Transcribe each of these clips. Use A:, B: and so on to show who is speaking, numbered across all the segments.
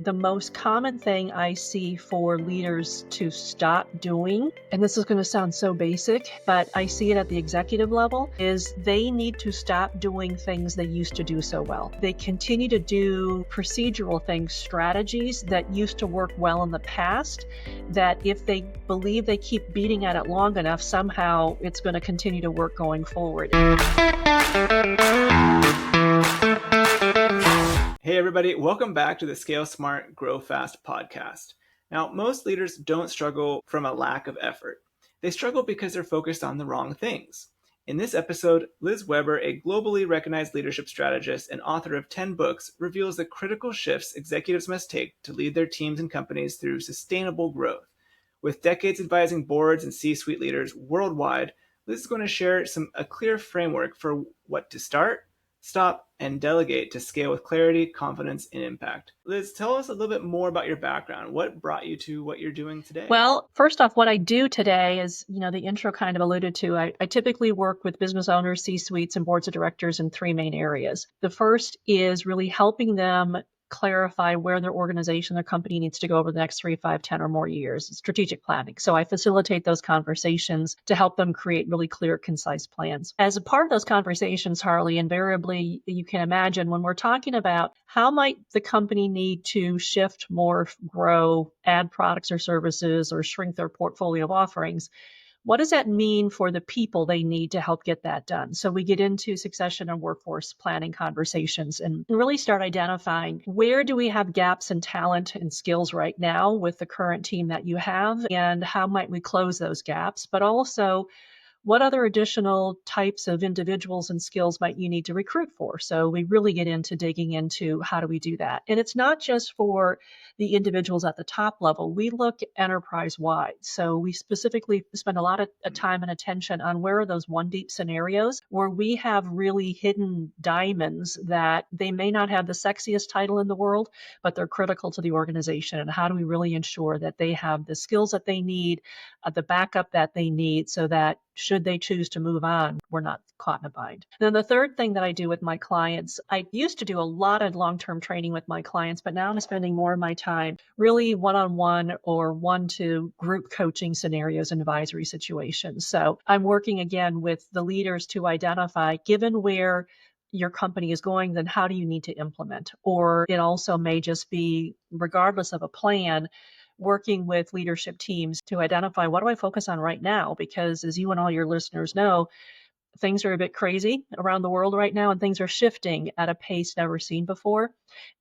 A: The most common thing I see for leaders to stop doing, and this is going to sound so basic, but I see it at the executive level, is they need to stop doing things they used to do so well. They continue to do procedural things, strategies that used to work well in the past, that if they believe they keep beating at it long enough, somehow it's going to continue to work going forward.
B: Hey everybody, welcome back to the Scale Smart, Grow Fast podcast. Now, most leaders don't struggle from a lack of effort. They struggle because they're focused on the wrong things. In this episode, Liz Weber, a globally recognized leadership strategist and author of 10 books, reveals the critical shifts executives must take to lead their teams and companies through sustainable growth. With decades advising boards and C-suite leaders worldwide, Liz is going to share a clear framework for what to start, stop, and delegate to scale with clarity, confidence, and impact. Liz, tell us a little bit more about your background. What brought you to what you're doing today?
A: Well, first off, what I do today is, the intro kind of alluded to. I typically work with business owners, C-suites, and boards of directors in three main areas. The first is really helping them clarify where their organization, their company needs to go over the next 3, 5, 10 or more years, strategic planning. So I facilitate those conversations to help them create really clear, concise plans. As a part of those conversations, Harley, invariably, you can imagine when we're talking about how might the company need to shift, morph, grow, add products or services, or shrink their portfolio of offerings, what does that mean for the people they need to help get that done? So we get into succession and workforce planning conversations and really start identifying where do we have gaps in talent and skills right now with the current team that you have, and how might we close those gaps, but also what other additional types of individuals and skills might you need to recruit for? So we really get into digging into how do we do that. And it's not just for the individuals at the top level. We look enterprise-wide. So we specifically spend a lot of time and attention on where are those one deep scenarios where we have really hidden diamonds that they may not have the sexiest title in the world, but they're critical to the organization. And how do we really ensure that they have the skills that they need, the backup that they need, so that should they choose to move on, we're not caught in a bind. Then the third thing that I do with my clients, I used to do a lot of long-term training with my clients, but now I'm spending more of my time really one-on-one or one-to group coaching scenarios and advisory situations. So I'm working again with the leaders to identify, given where your company is going, then how do you need to implement? Or it also may just be, regardless of a plan, working with leadership teams to identify what do I focus on right now? Because as you and all your listeners know, things are a bit crazy around the world right now, and things are shifting at a pace never seen before.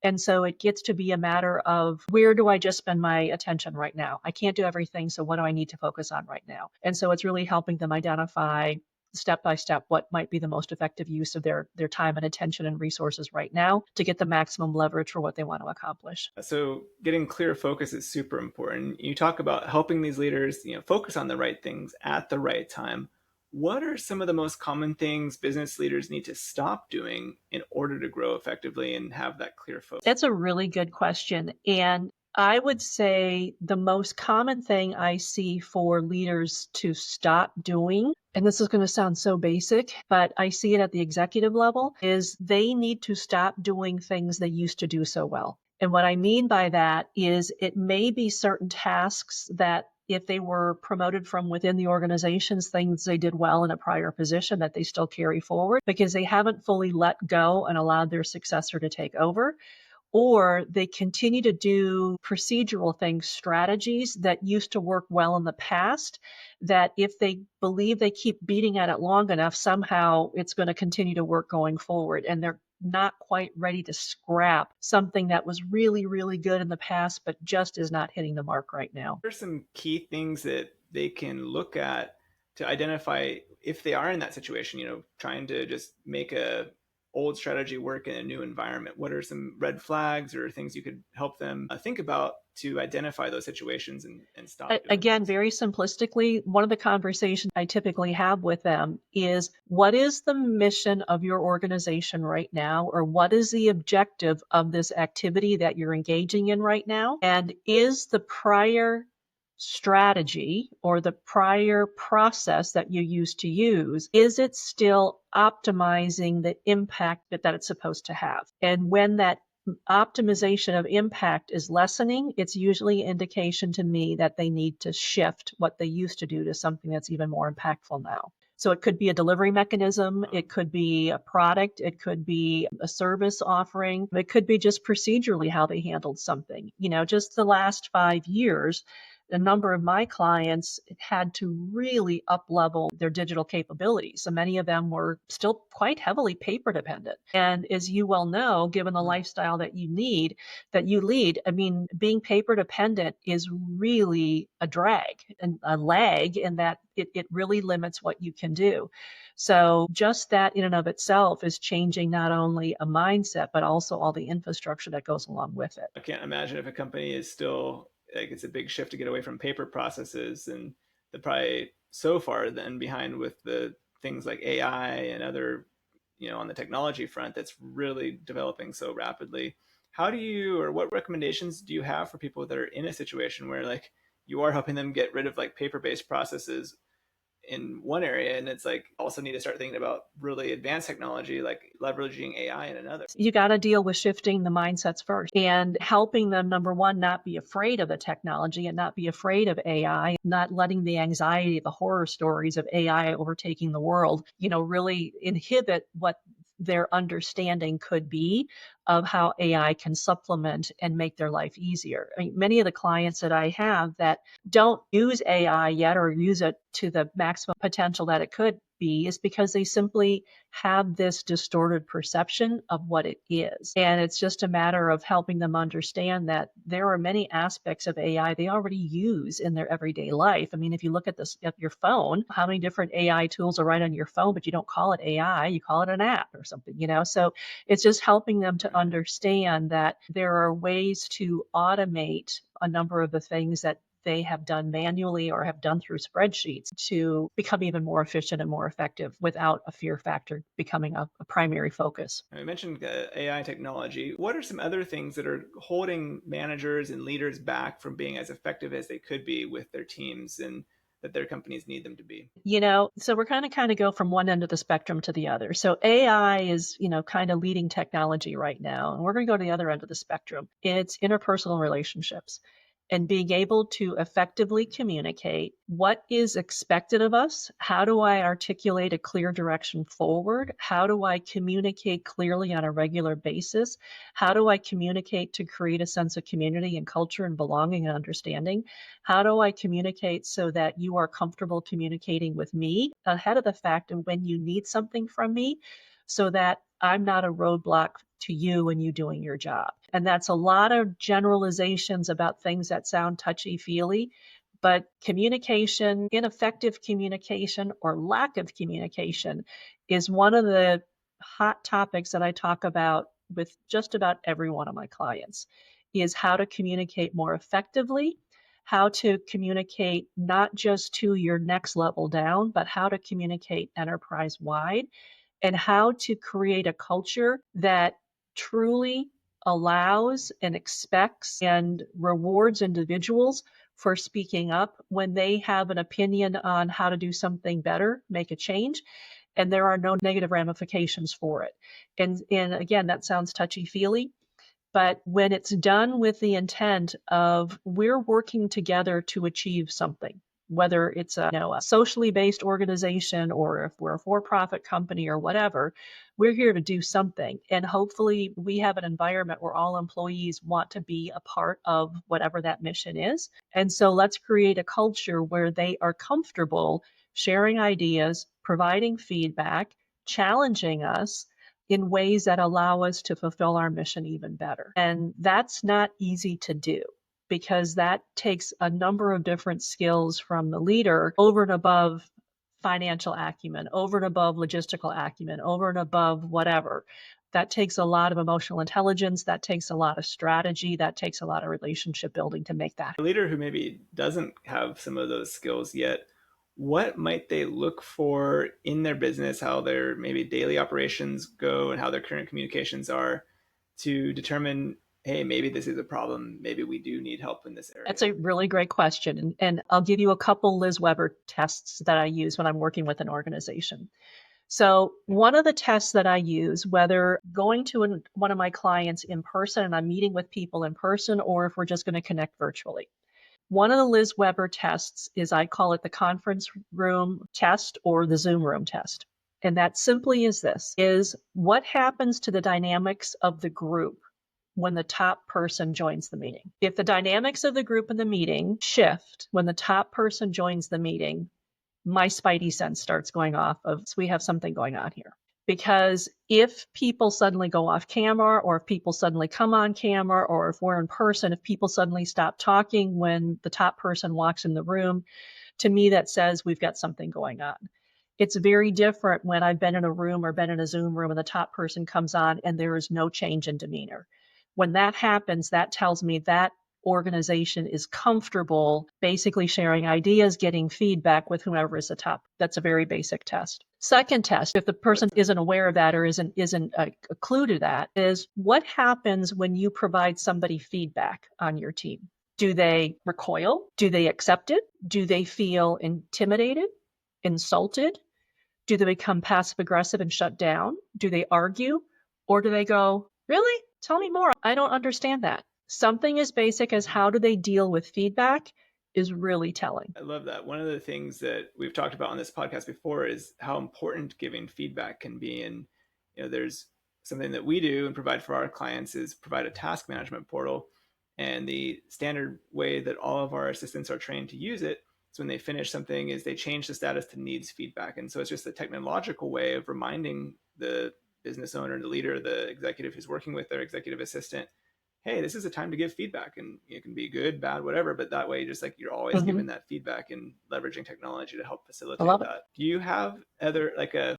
A: And so it gets to be a matter of where do I just spend my attention right now? I can't do everything, so what do I need to focus on right now? And so it's really helping them identify step by step what might be the most effective use of their time and attention and resources right now to get the maximum leverage for what they want to accomplish.
B: So getting clear focus is super important. You talk about helping these leaders, focus on the right things at the right time. What are some of the most common things business leaders need to stop doing in order to grow effectively and have that clear focus?
A: That's a really good question. And I would say the most common thing I see for leaders to stop doing, and this is going to sound so basic, but I see it at the executive level, is they need to stop doing things they used to do so well. And what I mean by that is it may be certain tasks that if they were promoted from within the organizations, things they did well in a prior position that they still carry forward because they haven't fully let go and allowed their successor to take over. Or they continue to do procedural things, strategies that used to work well in the past, that if they believe they keep beating at it long enough, somehow it's going to continue to work going forward. And they're not quite ready to scrap something that was really, really good in the past, but just is not hitting the mark right now.
B: What are some key things that they can look at to identify if they are in that situation, trying to just make a old strategy work in a new environment? What are some red flags or things you could help them think about to identify those situations and stop doing
A: Again,
B: this?
A: very simplistically, one of the conversations I typically have with them is, what is the mission of your organization right now? Or what is the objective of this activity that you're engaging in right now? And is the prior strategy or the prior process that you used to use, is it still optimizing the impact that it's supposed to have? And when that optimization of impact is lessening, it's usually an indication to me that they need to shift what they used to do to something that's even more impactful now. So it could be a delivery mechanism, it could be a product, it could be a service offering, it could be just procedurally how they handled something. Just the last 5 years, a number of my clients had to really up level their digital capabilities. So many of them were still quite heavily paper dependent. And as you well know, given the lifestyle that you lead, I mean, being paper dependent is really a drag and a lag in that it really limits what you can do. So just that in and of itself is changing not only a mindset, but also all the infrastructure that goes along with it.
B: I can't imagine if a company is still like it's a big shift to get away from paper processes, and they're probably so far then behind with the things like AI and other, on the technology front that's really developing so rapidly. How do you, or what recommendations do you have for people that are in a situation where like you are helping them get rid of like paper-based processes in one area, and it's like also need to start thinking about really advanced technology like leveraging AI in another?
A: You got to deal with shifting the mindsets first and helping them, number one, not be afraid of the technology and not be afraid of AI, not letting the anxiety, the horror stories of AI overtaking the world, really inhibit what their understanding could be of how AI can supplement and make their life easier. I mean, many of the clients that I have that don't use AI yet or use it to the maximum potential that it could be is because they simply have this distorted perception of what it is. And it's just a matter of helping them understand that there are many aspects of AI they already use in their everyday life. I mean, if you look at this at your phone, how many different AI tools are right on your phone, but you don't call it AI, you call it an app or something. So it's just helping them to understand that there are ways to automate a number of the things that they have done manually or have done through spreadsheets to become even more efficient and more effective without a fear factor becoming a primary focus.
B: I mentioned AI technology. What are some other things that are holding managers and leaders back from being as effective as they could be with their teams and that their companies need them to be?
A: So we're kind of go from one end of the spectrum to the other. So AI is, kind of leading technology right now. And we're going to go to the other end of the spectrum. It's interpersonal relationships and being able to effectively communicate what is expected of us. How do I articulate a clear direction forward? How do I communicate clearly on a regular basis? How do I communicate to create a sense of community and culture and belonging and understanding? How do I communicate so that you are comfortable communicating with me ahead of the fact and when you need something from me so that I'm not a roadblock to you and you doing your job? And that's a lot of generalizations about things that sound touchy-feely, but communication, ineffective communication or lack of communication is one of the hot topics that I talk about with just about every one of my clients is how to communicate more effectively, how to communicate not just to your next level down, but how to communicate enterprise wide and how to create a culture that truly allows and expects and rewards individuals for speaking up when they have an opinion on how to do something better, make a change, and there are no negative ramifications for it. And again, that sounds touchy-feely, but when it's done with the intent of we're working together to achieve something, whether it's a socially based organization or if we're a for-profit company or whatever, we're here to do something. And hopefully we have an environment where all employees want to be a part of whatever that mission is. And so let's create a culture where they are comfortable sharing ideas, providing feedback, challenging us in ways that allow us to fulfill our mission even better. And that's not easy to do because that takes a number of different skills from the leader over and above financial acumen, over and above logistical acumen, over and above whatever. That takes a lot of emotional intelligence. That takes a lot of strategy. That takes a lot of relationship building to make that.
B: A leader who maybe doesn't have some of those skills yet, what might they look for in their business, how their maybe daily operations go and how their current communications are to determine, hey, maybe this is a problem. Maybe we do need help in this area?
A: That's a really great question. And I'll give you a couple Liz Weber tests that I use when I'm working with an organization. So one of the tests that I use, whether going to one of my clients in person and I'm meeting with people in person, or if we're just going to connect virtually, one of the Liz Weber tests is, I call it the conference room test or the Zoom room test. And that simply is this, is what happens to the dynamics of the group when the top person joins the meeting. If the dynamics of the group in the meeting shift when the top person joins the meeting, my spidey sense starts going off of, so we have something going on here. Because if people suddenly go off camera, or if people suddenly come on camera, or if we're in person, if people suddenly stop talking when the top person walks in the room, to me that says we've got something going on. It's very different when I've been in a room or been in a Zoom room and the top person comes on and there is no change in demeanor. When that happens, that tells me that organization is comfortable basically sharing ideas, getting feedback with whomever is the top. That's a very basic test. Second test, if the person isn't aware of that or isn't a clue to that, is what happens when you provide somebody feedback on your team? Do they recoil? Do they accept it? Do they feel intimidated, insulted? Do they become passive aggressive and shut down? Do they argue? Or do they go, really? Tell me more. I don't understand that. Something as basic as how do they deal with feedback is really telling.
B: I love that. One of the things that we've talked about on this podcast before is how important giving feedback can be. And, there's something that we do and provide for our clients is provide a task management portal. And the standard way that all of our assistants are trained to use it is when they finish something is they change the status to needs feedback. And so it's just a technological way of reminding the business owner, the leader, the executive who's working with their executive assistant, hey, this is a time to give feedback, and it can be good, bad, whatever. But that way, just like you're always giving that feedback and leveraging technology to help facilitate that. Do you have other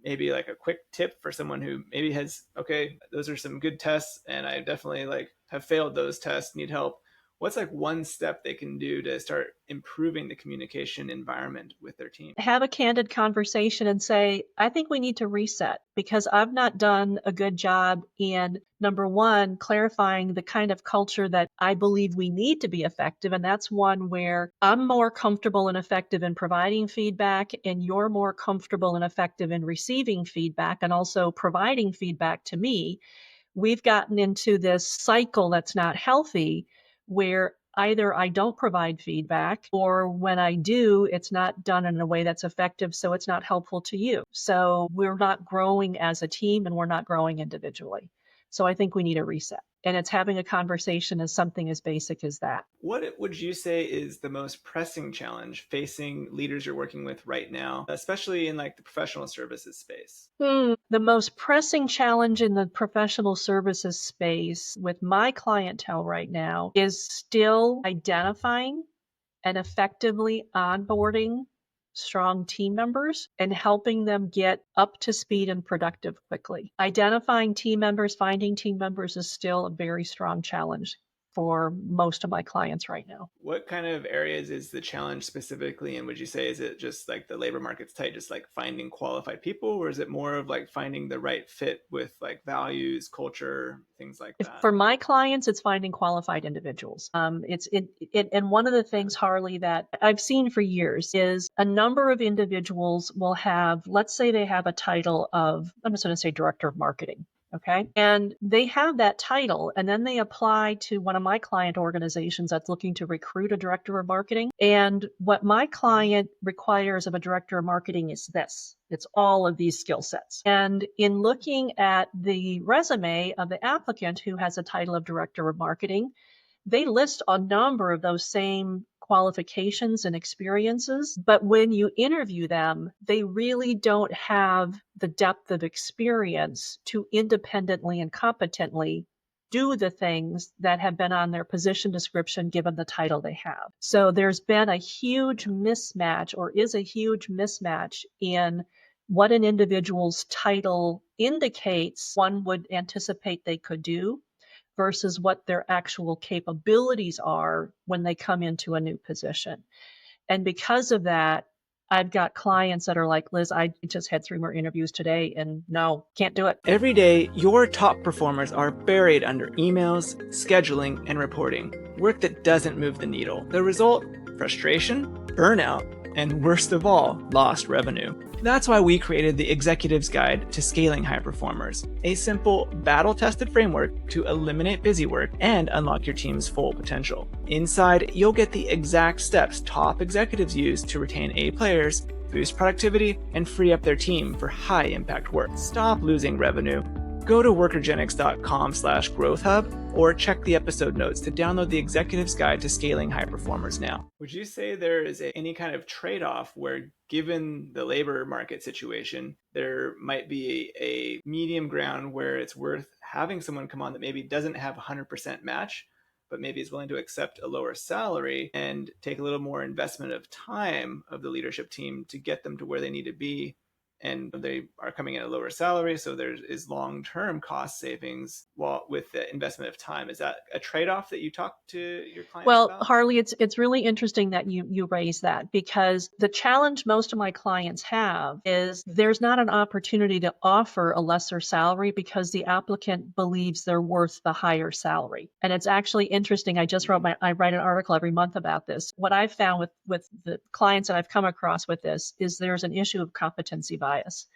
B: maybe a quick tip for someone who maybe has, okay, those are some good tests and I definitely have failed those tests, need help? What's one step they can do to start improving the communication environment with their team?
A: Have a candid conversation and say, I think we need to reset because I've not done a good job in, number one, clarifying the kind of culture that I believe we need to be effective. And that's one where I'm more comfortable and effective in providing feedback, and you're more comfortable and effective in receiving feedback and also providing feedback to me. We've gotten into this cycle that's not healthy, where either I don't provide feedback, or when I do, it's not done in a way that's effective, so it's not helpful to you. So we're not growing as a team and we're not growing individually. So I think we need a reset. And it's having a conversation as something as basic as that.
B: What would you say is the most pressing challenge facing leaders you're working with right now, especially in the professional services space?
A: The most pressing challenge in the professional services space with my clientele right now is still identifying and effectively onboarding strong team members and helping them get up to speed and productive quickly. Identifying team members, finding team members is still a very strong challenge for most of my clients right now.
B: What kind of areas is the challenge specifically? And would you say, is it just the labor market's tight, just finding qualified people, or is it more of finding the right fit with values, culture, things like that?
A: For my clients, it's finding qualified individuals. And one of the things, Harley, that I've seen for years is a number of individuals will have, let's say they have a title of, I'm just going to say director of marketing. Okay. And they have that title, and then they apply to one of my client organizations that's looking to recruit a director of marketing. And what my client requires of a director of marketing is this. It's all of these skill sets. And in looking at the resume of the applicant who has a title of director of marketing, they list a number of those same qualifications and experiences, but when you interview them, they really don't have the depth of experience to independently and competently do the things that have been on their position description given the title they have. So there's been a huge mismatch, or is a huge mismatch, in what an individual's title indicates one would anticipate they could do versus what their actual capabilities are when they come into a new position. And because of that, I've got clients that are like, Liz, I just had 3 more interviews today and no, can't do it.
B: Every day, your top performers are buried under emails, scheduling, and reporting, work that doesn't move the needle. The result? Frustration, burnout, and worst of all, lost revenue. That's why we created the Executive's Guide to Scaling High Performers, a simple, battle-tested framework to eliminate busy work and unlock your team's full potential. Inside, you'll get the exact steps top executives use to retain A players, boost productivity, and free up their team for high-impact work. Stop losing revenue. Go to workergenix.com/growthhub or check the episode notes to download the Executive's Guide to Scaling High Performers now. Would you say there is any kind of trade-off where, given the labor market situation, there might be a medium ground where it's worth having someone come on that maybe doesn't have 100% match, but maybe is willing to accept a lower salary and take a little more investment of time of the leadership team to get them to where they need to be? And they are coming in at a lower salary, so there is long-term cost savings with the investment of time. Is that a trade-off that you talk to your clients about?
A: Well, Harley, it's really interesting that you raise that, because the challenge most of my clients have is there's not an opportunity to offer a lesser salary because the applicant believes they're worth the higher salary. And it's actually interesting. I write an article every month about this. What I've found with the clients that I've come across with this is there's an issue of competency bias,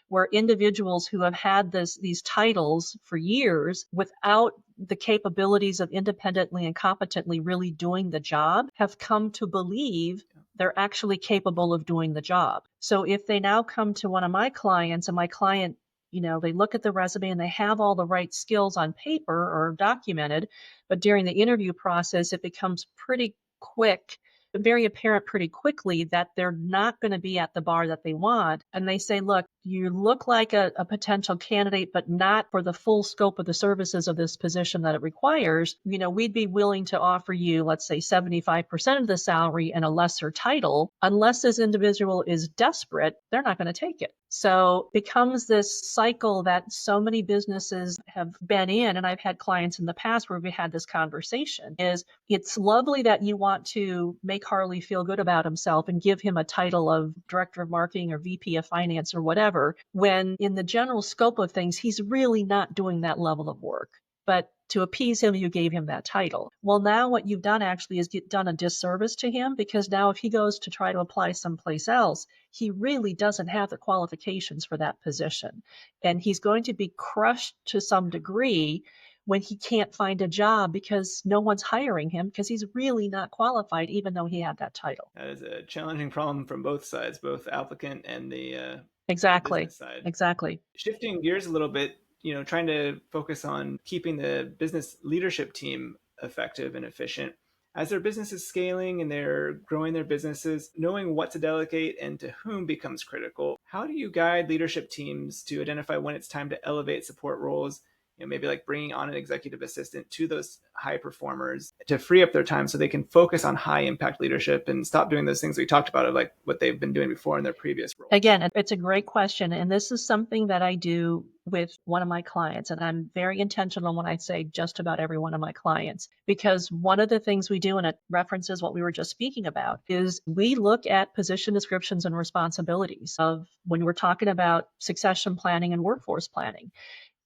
A: where individuals who have had these titles for years without the capabilities of independently and competently really doing the job have come to believe they're actually capable of doing the job. So if they now come to one of my clients, and my client, they look at the resume and they have all the right skills on paper or documented, but during the interview process, it becomes pretty quick, very apparent pretty quickly that they're not going to be at the bar that they want. And they say, look, you look like a potential candidate, but not for the full scope of the services of this position that it requires. We'd be willing to offer you, let's say, 75% of the salary and a lesser title. Unless this individual is desperate, they're not going to take it. So it becomes this cycle that so many businesses have been in. And I've had clients in the past where we had this conversation is it's lovely that you want to make Harley feel good about himself and give him a title of director of marketing or VP of finance or whatever, when in the general scope of things, he's really not doing that level of work. But to appease him, you gave him that title. Well, now what you've done actually is done a disservice to him, because now if he goes to try to apply someplace else, he really doesn't have the qualifications for that position. And he's going to be crushed to some degree when he can't find a job because no one's hiring him because he's really not qualified, even though he had that title.
B: That is a challenging problem from both sides, both applicant and the
A: Exactly.
B: business side.
A: Exactly.
B: Shifting gears a little bit, trying to focus on keeping the business leadership team effective and efficient. As their business is scaling and they're growing their businesses, knowing what to delegate and to whom becomes critical. How do you guide leadership teams to identify when it's time to elevate support roles? Maybe like bringing on an executive assistant to those high performers to free up their time so they can focus on high impact leadership and stop doing those things we talked about of like what they've been doing before in their previous roles.
A: Again, it's a great question. And this is something that I do with one of my clients. And I'm very intentional when I say just about every one of my clients, because one of the things we do, and it references what we were just speaking about, is we look at position descriptions and responsibilities of when we're talking about succession planning and workforce planning.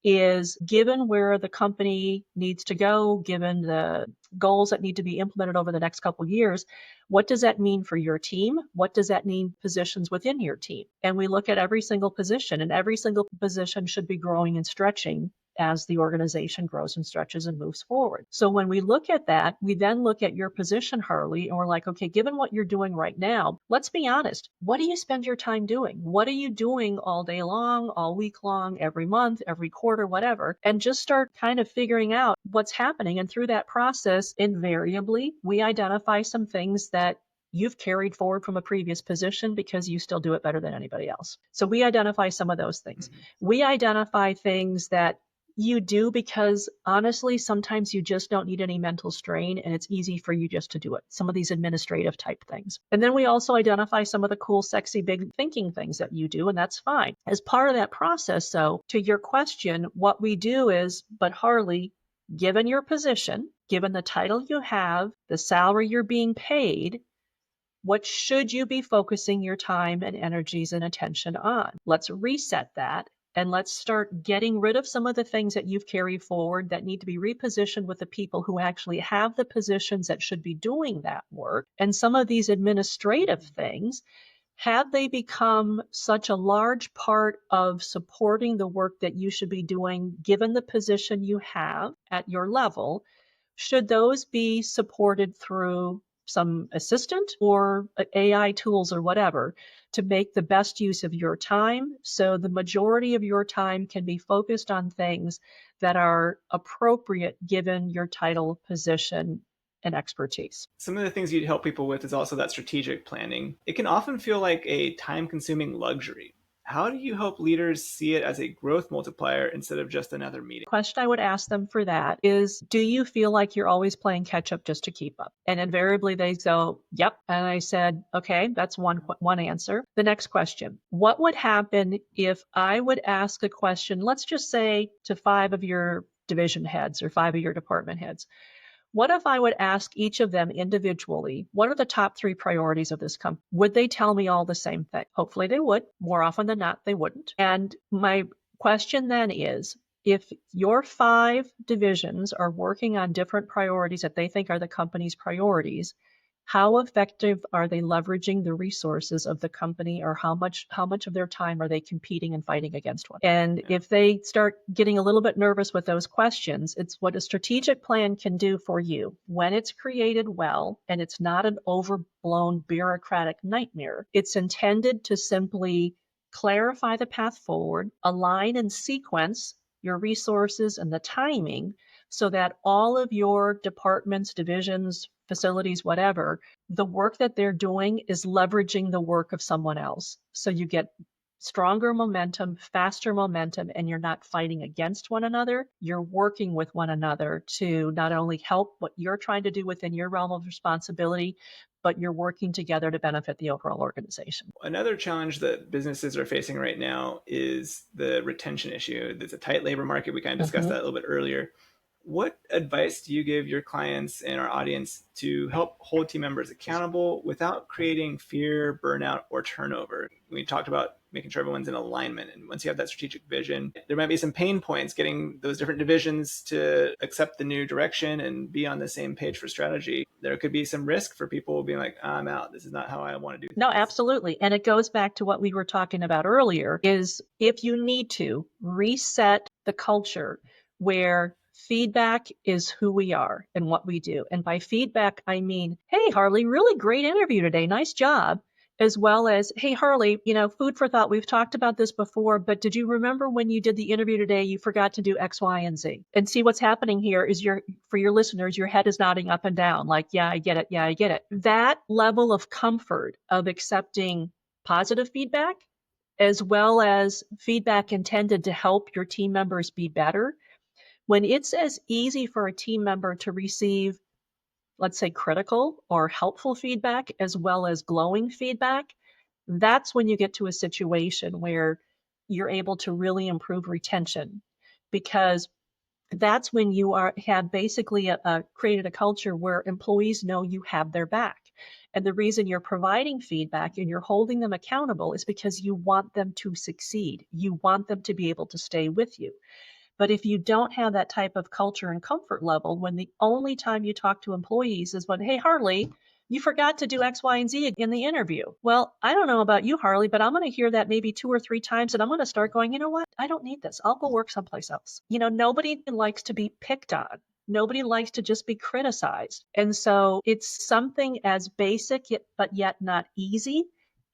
A: Is given where the company needs to go, given the goals that need to be implemented over the next couple of years, what does that mean for your team? What does that mean positions within your team? And we look at every single position, and every single position should be growing and stretching as the organization grows and stretches and moves forward. So when we look at that, we then look at your position, Harley, and we're like, okay, given what you're doing right now, let's be honest. What do you spend your time doing? What are you doing all day long, all week long, every month, every quarter, whatever? And just start kind of figuring out what's happening. And through that process, invariably, we identify some things that you've carried forward from a previous position because you still do it better than anybody else. So we identify some of those things. We identify things that you do because honestly, sometimes you just don't need any mental strain and it's easy for you just to do it. Some of these administrative type things. And then we also identify some of the cool, sexy, big thinking things that you do, and that's fine. As part of that process, though, to your question, what we do is, but Harley, given your position, given the title you have, the salary you're being paid, what should you be focusing your time and energies and attention on? Let's reset that. and let's start getting rid of some of the things that you've carried forward that need to be repositioned with the people who actually have the positions that should be doing that work. And some of these administrative things, have they become such a large part of supporting the work that you should be doing given the position you have at your level? Should those be supported through some assistant or AI tools or whatever to make the best use of your time, so the majority of your time can be focused on things that are appropriate given your title, position, and expertise?
B: Some of the things you'd help people with is also that strategic planning. It can often feel like a time consuming luxury. How do you help leaders see it as a growth multiplier instead of just another meeting?
A: Question I would ask them for that is, do you feel like you're always playing catch up just to keep up? And invariably they go, yep. And I said, okay, that's one answer. The next question, what would happen if I would ask a question, let's just say to 5 of your division heads or 5 of your department heads? What if I would ask each of them individually, what are the top 3 priorities of this company? Would they tell me all the same thing? Hopefully they would. More often than not, they wouldn't. And my question then is, if your 5 divisions are working on different priorities that they think are the company's priorities, how effective are they leveraging the resources of the company, or how much of their time are they competing and fighting against one? And if they start getting a little bit nervous with those questions, it's what a strategic plan can do for you when it's created well and it's not an overblown bureaucratic nightmare. It's intended to simply clarify the path forward, align and sequence your resources and the timing so that all of your departments, divisions, facilities, whatever, the work that they're doing is leveraging the work of someone else. So you get stronger momentum, faster momentum, and you're not fighting against one another. You're working with one another to not only help what you're trying to do within your realm of responsibility, but you're working together to benefit the overall organization.
B: Another challenge that businesses are facing right now is the retention issue. There's a tight labor market. We kind of discussed that a little bit earlier. What advice do you give your clients and our audience to help hold team members accountable without creating fear, burnout, or turnover? We talked about making sure everyone's in alignment. And once you have that strategic vision, there might be some pain points getting those different divisions to accept the new direction and be on the same page for strategy. There could be some risk for people being like, I'm out. This is not how I want to do things.
A: No, absolutely. And it goes back to what we were talking about earlier, is if you need to reset the culture where feedback is who we are and what we do. And by feedback, I mean, hey, Harley, really great interview today. Nice job. As well as, hey, Harley, food for thought. We've talked about this before, but did you remember when you did the interview today, you forgot to do X, Y, and Z? And see, what's happening here is for your listeners, your head is nodding up and down like, yeah, I get it. Yeah, I get it. That level of comfort of accepting positive feedback, as well as feedback intended to help your team members be better, when it's as easy for a team member to receive, let's say, critical or helpful feedback as well as glowing feedback, that's when you get to a situation where you're able to really improve retention, because that's when you have basically created a culture where employees know you have their back. And the reason you're providing feedback and you're holding them accountable is because you want them to succeed. You want them to be able to stay with you. But if you don't have that type of culture and comfort level, when the only time you talk to employees is when, hey, Harley, you forgot to do X, Y, and Z in the interview. Well, I don't know about you, Harley, but I'm going to hear that maybe 2 or 3 times, and I'm going to start going, you know what? I don't need this. I'll go work someplace else. Nobody likes to be picked on. Nobody likes to just be criticized. And so it's something as basic, but yet not easy,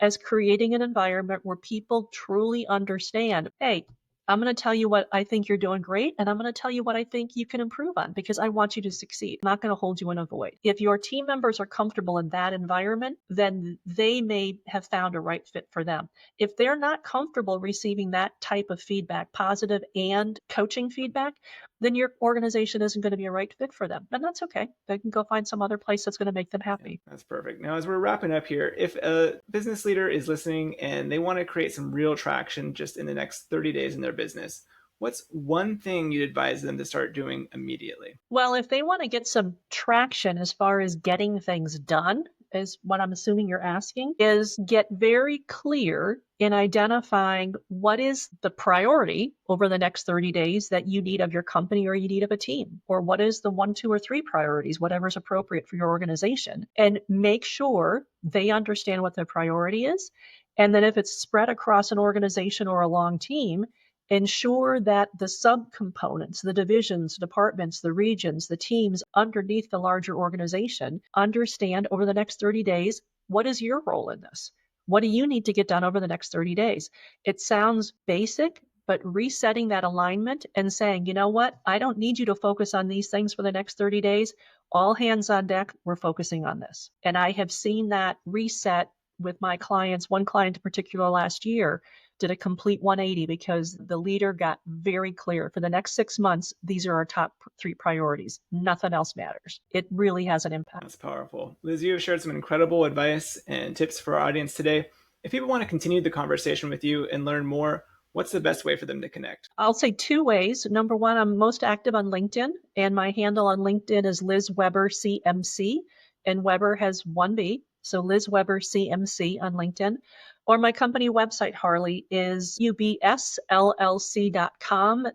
A: as creating an environment where people truly understand, hey, I'm going to tell you what I think you're doing great, and I'm going to tell you what I think you can improve on, because I want you to succeed. I'm not going to hold you in a void. If your team members are comfortable in that environment, then they may have found a right fit for them. If they're not comfortable receiving that type of feedback, positive and coaching feedback, then your organization isn't going to be a right fit for them. And that's okay. They can go find some other place that's going to make them happy.
B: Yeah, that's perfect. Now, as we're wrapping up here, if a business leader is listening and they want to create some real traction just in the next 30 days in their business, what's one thing you'd advise them to start doing immediately?
A: Well, if they want to get some traction as far as getting things done, is what I'm assuming you're asking, is get very clear in identifying what is the priority over the next 30 days that you need of your company or you need of a team, or what is the 1, 2, or 3 priorities, whatever's appropriate for your organization, and make sure they understand what their priority is. And then if it's spread across an organization or a long team, ensure that the subcomponents, the divisions, departments, the regions, the teams underneath the larger organization understand over the next 30 days, what is your role in this? What do you need to get done over the next 30 days? It sounds basic, but resetting that alignment and saying, you know what, I don't need you to focus on these things for the next 30 days. All hands on deck, we're focusing on this. And I have seen that reset with my clients. One client in particular last year did a complete 180 because the leader got very clear for the next 6 months, these are our top 3 priorities. Nothing else matters. It really has an impact.
B: That's powerful. Liz, you have shared some incredible advice and tips for our audience today. If people want to continue the conversation with you and learn more, what's the best way for them to connect?
A: I'll say 2 ways. Number one, I'm most active on LinkedIn, and my handle on LinkedIn is Liz Weber CMC, and Weber has 1 B. So Liz Weber CMC on LinkedIn. Or my company website, Harley, is ubsllc.com.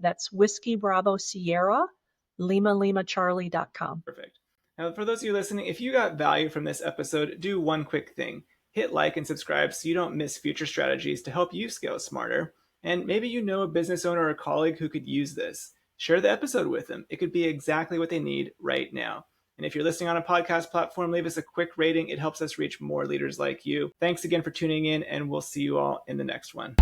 A: That's Whiskey Bravo Sierra, Lima Charlie.com.
B: Perfect. Now, for those of you listening, if you got value from this episode, do one quick thing. Hit like and subscribe so you don't miss future strategies to help you scale smarter. And maybe you know a business owner or a colleague who could use this. Share the episode with them. It could be exactly what they need right now. And if you're listening on a podcast platform, leave us a quick rating. It helps us reach more leaders like you. Thanks again for tuning in, and we'll see you all in the next one.